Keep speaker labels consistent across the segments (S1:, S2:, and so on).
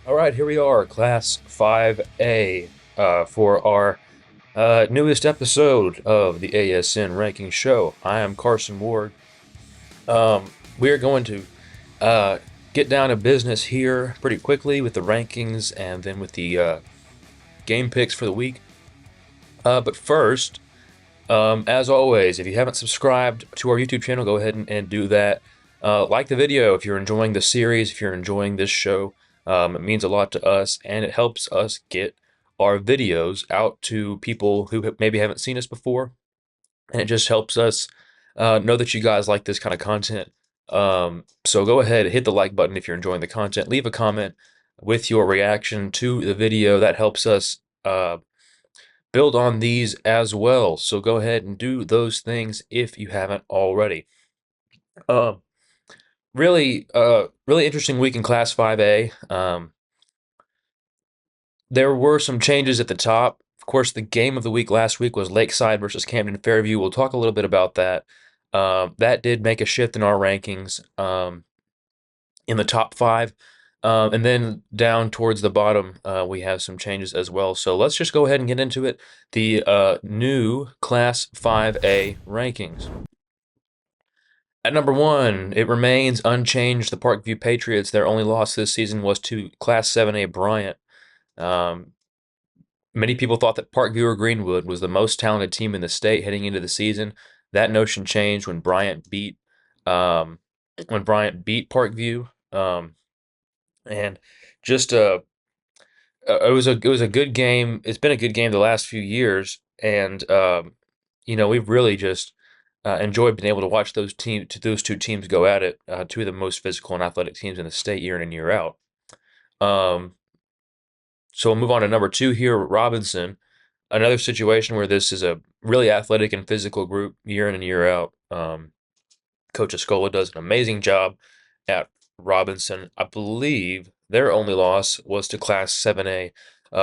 S1: All right, here we are, Class 5A, for our newest episode of the ASN Ranking Show. I am Carson Ward. We are going to uh, get down to business here pretty quickly with the rankings and then with the game picks for the week. But first, as always, if you haven't subscribed to our YouTube channel, go ahead and do that. Like the video if you're enjoying the series, if you're enjoying this show. It means a lot to us, and it helps us get our videos out to people who maybe haven't seen us before, and it just helps us know that you guys like this kind of content. So go ahead, hit the like button if you're enjoying the content. Leave a comment with your reaction to the video. That helps us build on these as well. So go ahead and do those things if you haven't already. Um, really interesting week in Class 5A. There were some changes at the top. Of course, the game of the week last week was Lakeside versus Camden Fairview. We'll talk a little bit about that. That did make a shift in our rankings in the top five. And then down towards the bottom, we have some changes as well. So let's just go ahead and get into it. The new Class 5A rankings. At number one, it remains unchanged. The Parkview Patriots, their only loss this season was to Class 7A Bryant. Many people thought that Parkview or Greenwood was the most talented team in the state heading into the season. That notion changed when Bryant beat Parkview, and just it was a good game. It's been a good game the last few years, and we've really just enjoyed being able to watch those two teams go at it. Two of the most physical and athletic teams in the state year in and year out. So we'll move on to number two here, Robinson. Another situation where this is a really athletic and physical group year in and year out. Coach Escola does an amazing job at Robinson. I believe their only loss was to Class 7A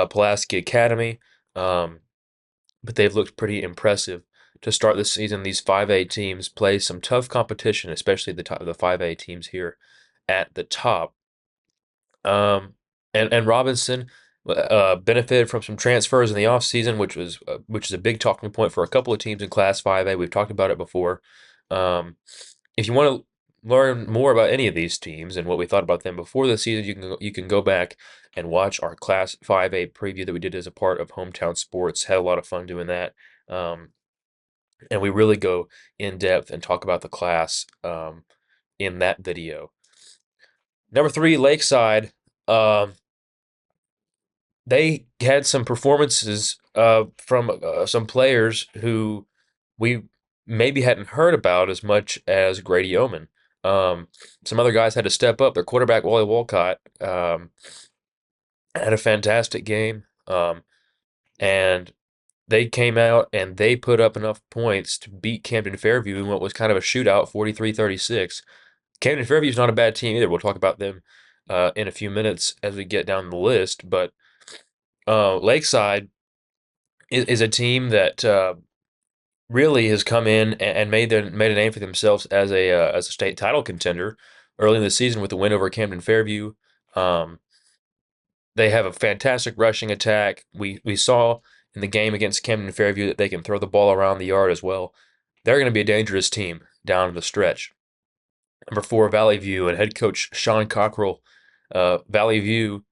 S1: Pulaski Academy, but they've looked pretty impressive to start the season. These 5A teams play some tough competition, especially the 5A teams here at the top. And Robinson benefited from some transfers in the offseason, which is a big talking point for a couple of teams in Class 5A. We've talked about it before. If you want to learn more about any of these teams and what we thought about them before the season, you can go back and watch our Class 5A preview that we did as a part of Hometown Sports. Had a lot of fun doing that. And we really go in depth and talk about the class in that video. Number three, Lakeside. They had some performances from some players who we maybe hadn't heard about as much as Grady Oman. Some other guys had to step up. Their quarterback, Wally Walcott, had a fantastic game. And they came out and they put up enough points to beat Camden Fairview in what was kind of a shootout, 43-36. Camden Fairview is not a bad team either. We'll talk about them in a few minutes as we get down the list. But Lakeside is a team that really has come in and made a name for themselves as a state title contender early in the season with the win over Camden Fairview. They have a fantastic rushing attack. We saw in the game against Camden Fairview that they can throw the ball around the yard as well. They're going to be a dangerous team down the stretch. Number four, Valley View, and head coach Sean Cockrell. Valley View,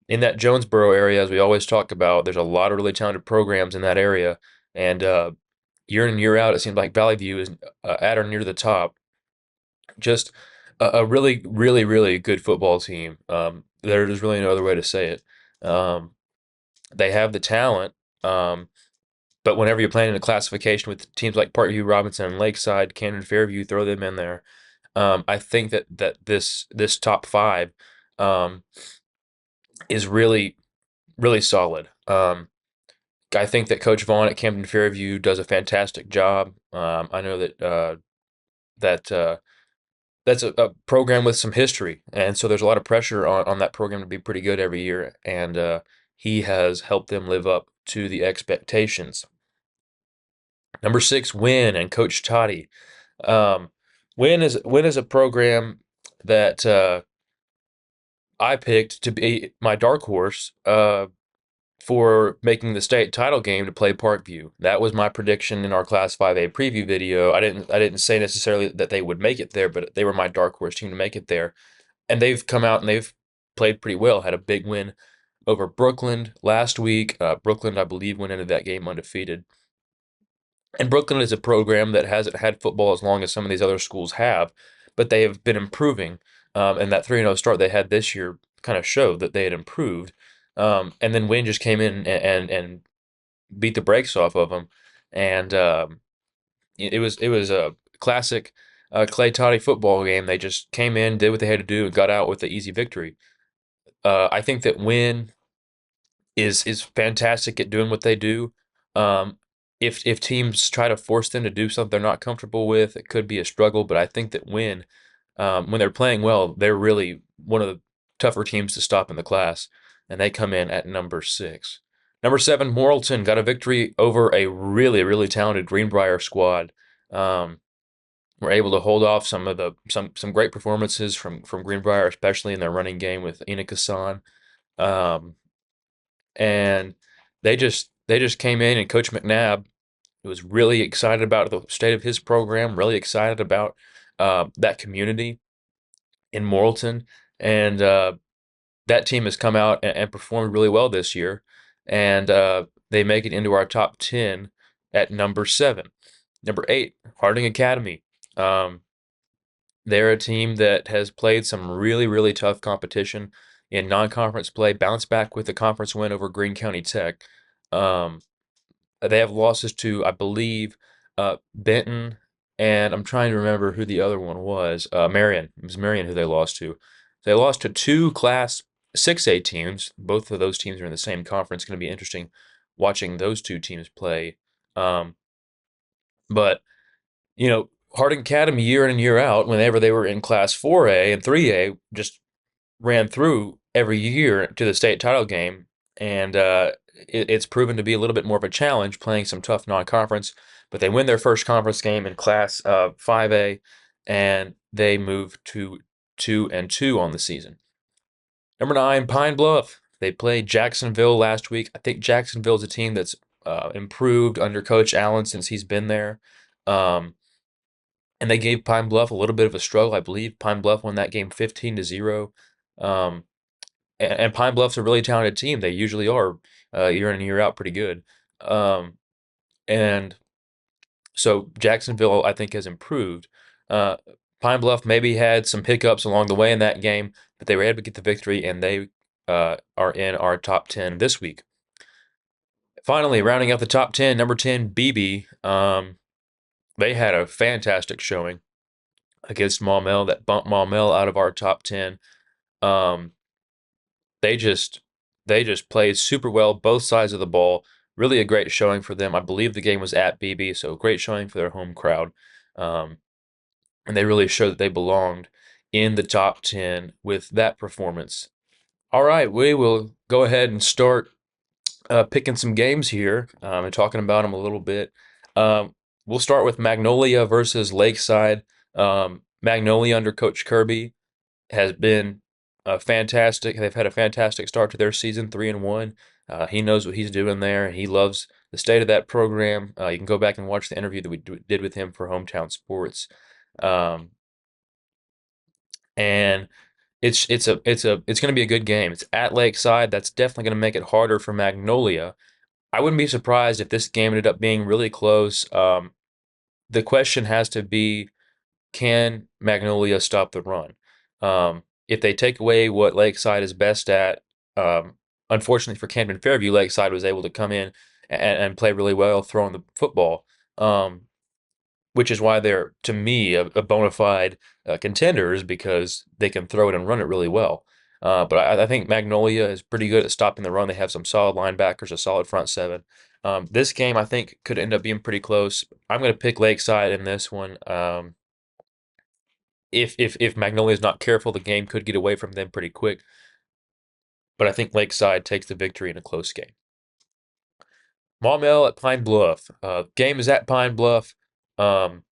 S1: in that Jonesboro area, as we always talk about, there's a lot of really talented programs in that area. And year in, year out, it seems like Valley View is at or near the top. Just a really, really, really good football team. There's really no other way to say it. They have the talent, but whenever you're playing in a classification with teams like Parkview, Robinson, and Lakeside, Camden Fairview, throw them in there. I think that this top five is really, really solid. I think that Coach Vaughn at Camden Fairview does a fantastic job. I know that that's a program with some history, and so there's a lot of pressure on that program to be pretty good every year, and he has helped them live up to the expectations. Number six, Win and Coach Toddy. Win is a program that I picked to be my dark horse for making the state title game to play Parkview. That was my prediction in our Class 5A preview video. I didn't say necessarily that they would make it there, but they were my dark horse team to make it there. And they've come out and they've played pretty well. Had a big win over Brooklyn last week. Brooklyn, I believe, went into that game undefeated. And Brooklyn is a program that hasn't had football as long as some of these other schools have, but they have been improving. And that 3-0 start they had this year kind of showed that they had improved. And then Wynn just came in and beat the brakes off of them. And it was a classic Clay Toddy football game. They just came in, did what they had to do, and got out with the easy victory. I think that Wynn is fantastic at doing what they do. Um, if teams try to force them to do something they're not comfortable with, it could be a struggle. But I think that when they're playing well, they're really one of the tougher teams to stop in the class, and they come in at number 6. Number 7, Morrilton got a victory over a really really talented Greenbrier squad. Um, we're able to hold off some great performances from Greenbrier, especially in their running game with Enoch Hassan. Um, and they just came in, and Coach McNabb was really excited about the state of his program, really excited about that community in Morrilton, and that team has come out and performed really well this year, and they make it into our top 10 at number 7. Number 8, Harding Academy. Um, they're a team that has played some really, really tough competition in non-conference play, bounced back with a conference win over Greene County Tech. Um, they have losses to, I believe, Benton, and I'm trying to remember who the other one was. Marion. It was Marion who they lost to. They lost to two Class 6A teams. Both of those teams are in the same conference. It's going to be interesting watching those two teams play. Um, but Harding Academy year in and year out, whenever they were in Class 4A and 3A, just ran through every year to the state title game, and it's proven to be a little bit more of a challenge playing some tough non-conference. But they win their first conference game in Class 5A, and they move to 2-2 on the season. Number 9, Pine Bluff. They played Jacksonville last week. I think Jacksonville's a team that's improved under Coach Allen since he's been there. Um, and they gave Pine Bluff a little bit of a struggle. I believe Pine Bluff won that game 15-0. Um, and Pine Bluff's a really talented team. They usually are year in and year out pretty good. Um, and so Jacksonville, I think, has improved. Uh, Pine Bluff maybe had some hiccups along the way in that game, but they were able to get the victory, and they are in our top 10 this week. Finally, rounding out the top 10, number 10, BB. They had a fantastic showing against Maumelle that bumped Maumelle out of our top 10. Um, they just they just played super well both sides of the ball. Really a great showing for them. I believe the game was at BB, so great showing for their home crowd. Um, and they really showed that they belonged in the top 10 with that performance. All right, we will go ahead and start picking some games here and talking about them a little bit. Um, we'll start with Magnolia versus Lakeside. Magnolia under Coach Kirby has been fantastic. They've had a fantastic start to their season, 3-1. He knows what he's doing there, and he loves the state of that program. You can go back and watch the interview that we did with him for Hometown Sports, um, and it's going to be a good game. It's at Lakeside. That's definitely going to make it harder for Magnolia. I wouldn't be surprised if this game ended up being really close. The question has to be, can Magnolia stop the run? If they take away what Lakeside is best at, um, unfortunately for Camden Fairview, Lakeside was able to come in and play really well throwing the football, which is why they're, to me, a bona fide contenders because they can throw it and run it really well. But I think Magnolia is pretty good at stopping the run. They have some solid linebackers, a solid front seven. This game, I think, could end up being pretty close. I'm going to pick Lakeside in this one. If Magnolia is not careful, the game could get away from them pretty quick. But I think Lakeside takes the victory in a close game. Maumelle at Pine Bluff. Game is at Pine Bluff. Um,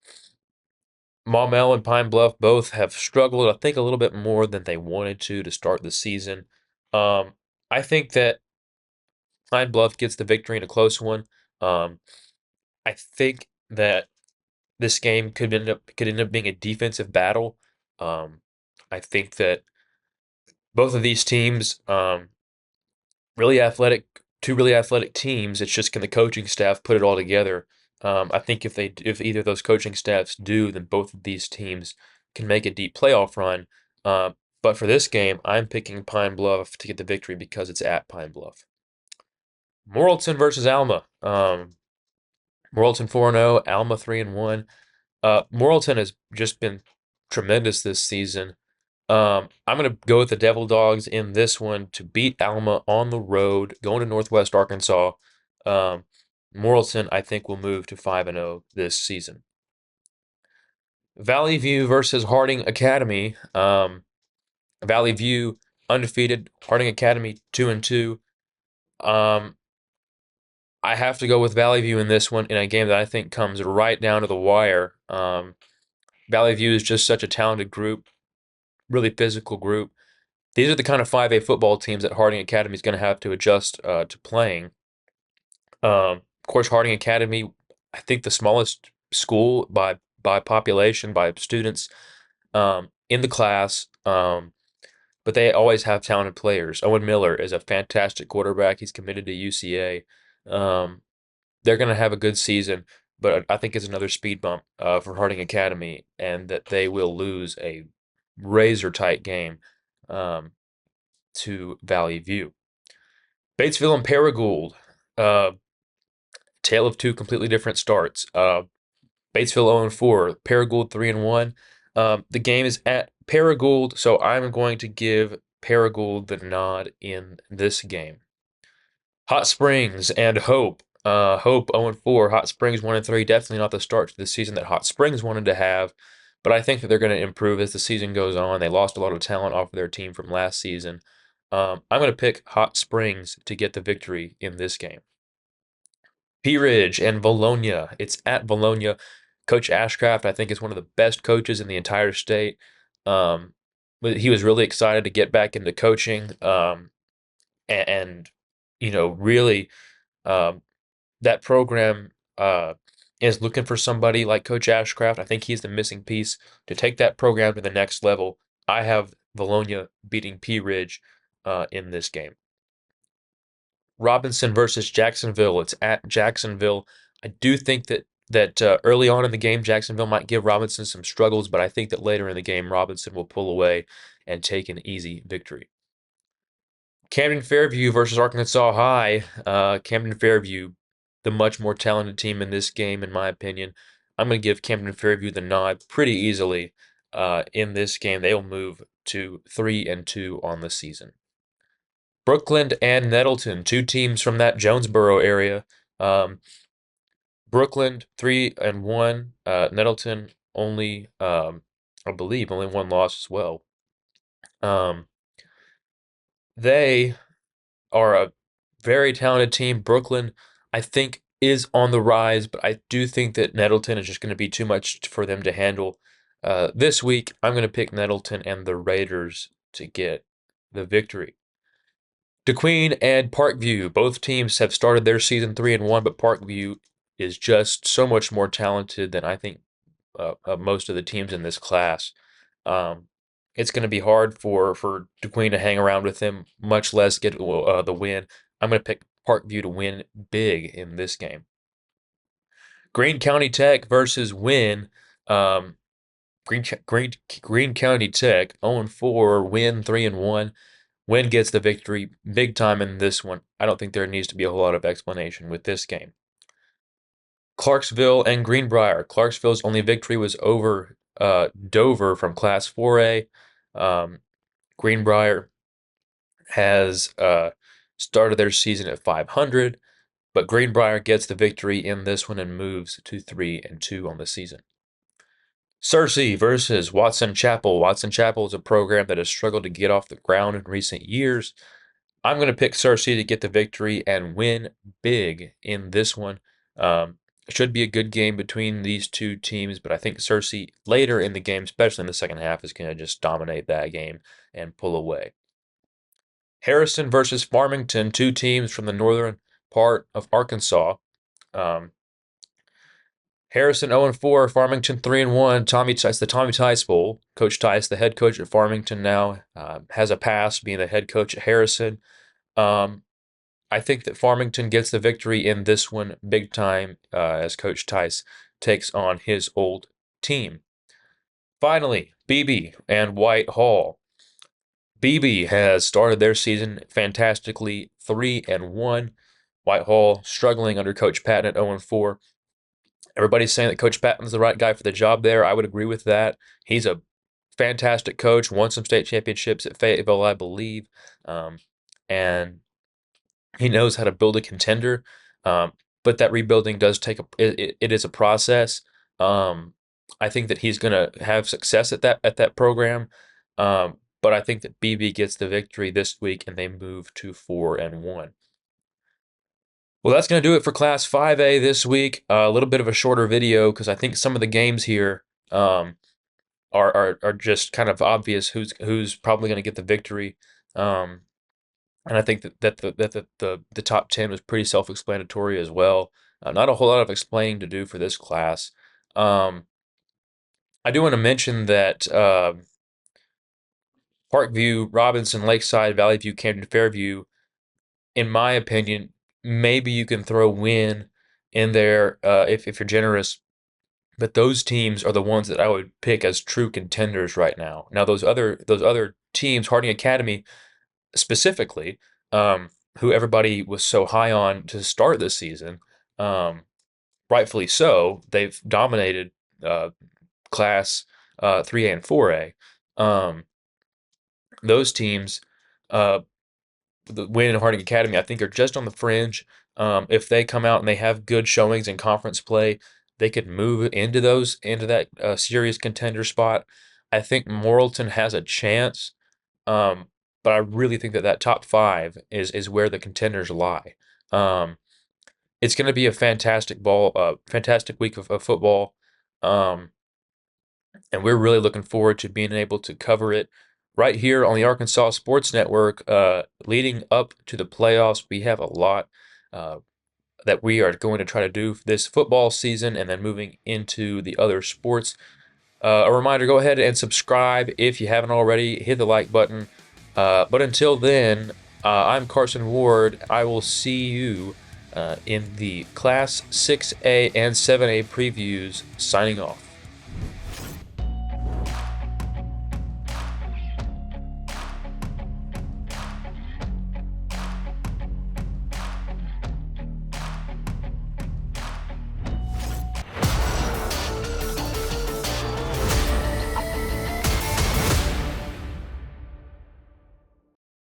S1: Maumelle and Pine Bluff both have struggled, I think, a little bit more than they wanted to start the season. Um, I think that Pine Bluff gets the victory in a close one. Um, I think that this game could end up being a defensive battle. Um, I think that both of these teams, really athletic, two really athletic teams. It's just can the coaching staff put it all together? I think if either of those coaching staffs do, then both of these teams can make a deep playoff run. Uh, but for this game, I'm picking Pine Bluff to get the victory because it's at Pine Bluff. Morrilton versus Alma. Morrilton 4-0, Alma 3-1. Morrilton has just been tremendous this season. I'm going to go with the Devil Dogs in this one to beat Alma on the road, going to Northwest Arkansas. Um, Morrilton, I think, will move to 5-0 this season. Valley View versus Harding Academy. Valley View undefeated, Harding Academy 2-2. Um, I have to go with Valley View in this one in a game that I think comes right down to the wire. Valley View is just such a talented group, really physical group. These are the kind of 5A football teams that Harding Academy is going to have to adjust to playing. Of course, Harding Academy, I think the smallest school by population, by students in the class, but they always have talented players. Owen Miller is a fantastic quarterback. He's committed to UCA. Um, they're going to have a good season, but I think it's another speed bump for Harding Academy, and that they will lose a razor tight game um, to Valley View. Batesville and Paragould, uh, tale of two completely different starts. Batesville 0-4, Paragould 3-1. The game is at Paragould, so I'm going to give Paragould the nod in this game. Hot Springs and Hope. Hope 0-4, Hot Springs 1-3. Definitely not the start to the season that Hot Springs wanted to have, but I think that they're going to improve as the season goes on. They lost a lot of talent off of their team from last season. I'm going to pick Hot Springs to get the victory in this game. Pea Ridge and Bologna. It's at Bologna. Coach Ashcraft, I think, is one of the best coaches in the entire state. Um, but he was really excited to get back into coaching, and really, um, that program is looking for somebody like Coach Ashcraft. I think he's the missing piece to take that program to the next level. I have Bologna beating Pea Ridge in this game. Robinson versus Jacksonville. It's at Jacksonville. I do think that early on in the game, Jacksonville might give Robinson some struggles, but I think that later in the game, Robinson will pull away and take an easy victory. Camden Fairview versus Arkansas High. Camden Fairview, the much more talented team in this game, in my opinion. I'm going to give Camden Fairview the nod pretty easily in this game. They'll move to 3-2 on the season. Brookland and Nettleton, two teams from that Jonesboro area. Um, Brookland 3-1. Nettleton only, I believe, only one loss as well. Um, they are a very talented team. Brooklyn, I think, is on the rise, but I do think that Nettleton is just going to be too much for them to handle. This week, I'm going to pick Nettleton and the Raiders to get the victory. DeQueen and Parkview, both teams have started their season 3-1, but Parkview is just so much more talented than I think most of the teams in this class. Um, it's going to be hard for DeQueen to hang around with them, much less get the win. I'm going to pick Parkview to win big in this game. Greene County Tech versus Wynn. Um, Greene County Tech 0-4, Wynn 3-1. Wynn gets the victory big time in this one. I don't think there needs to be a whole lot of explanation with this game. Clarksville and Greenbrier. Clarksville's only victory was over Dover from Class 4A. Greenbrier has started their season at 500, but Greenbrier gets the victory in this one and moves to 3-2 on the season. Searcy versus Watson Chapel. Watson Chapel is a program that has struggled to get off the ground in recent years. I'm going to pick Searcy to get the victory and win big in this one. Should be a good game between these two teams, but I think Cersei later in the game, especially in the second half, is going to just dominate that game and pull away. Harrison versus Farmington, two teams from the northern part of Arkansas. Um, Harrison 0-4, Farmington 3-1. It's the Tommy Tice Bowl. Coach Tice, the head coach at Farmington now, has a past being the head coach at Harrison. Um, I think that Farmington gets the victory in this one big time as Coach Tice takes on his old team. Finally, BB and Whitehall. BB has started their season fantastically, 3-1. Whitehall struggling under Coach Patton at 0-4. Everybody's saying that Coach Patton's the right guy for the job there. I would agree with that. He's a fantastic coach, won some state championships at Fayetteville, I believe, and he knows how to build a contender. Um, but that rebuilding does take it is a process. Um, I think that he's going to have success at that program. But I think that BB gets the victory this week and they move to 4-1. Well, that's going to do it for Class 5A this week. A little bit of a shorter video because I think some of the games here are just kind of obvious who's probably going to get the victory. And I think that the top 10 was pretty self-explanatory as well. Not a whole lot of explaining to do for this class. Um, I do want to mention that Parkview, Robinson, Lakeside, Valley View, Camden, Fairview, in my opinion, maybe you can throw Win in there if you're generous. But those teams are the ones that I would pick as true contenders right now. Now those other teams, Harding Academy specifically, who everybody was so high on to start this season, um, rightfully so. They've dominated Class 3A and 4A. Those teams, uh, the Wynn and Harding Academy, I think are just on the fringe. If they come out and they have good showings in conference play, they could move into that serious contender spot. I think Morrilton has a chance, but I really think that top five is where the contenders lie. Um, it's going to be a fantastic week of football. Um, and we're really looking forward to being able to cover it right here on the Arkansas Sports Network. Leading up to the playoffs, we have a lot that we are going to try to do this football season, and then moving into the other sports. A reminder: go ahead and subscribe if you haven't already. Hit the like button. But until then, I'm Carson Ward. I will see you in the Class 6A and 7A previews. Signing off.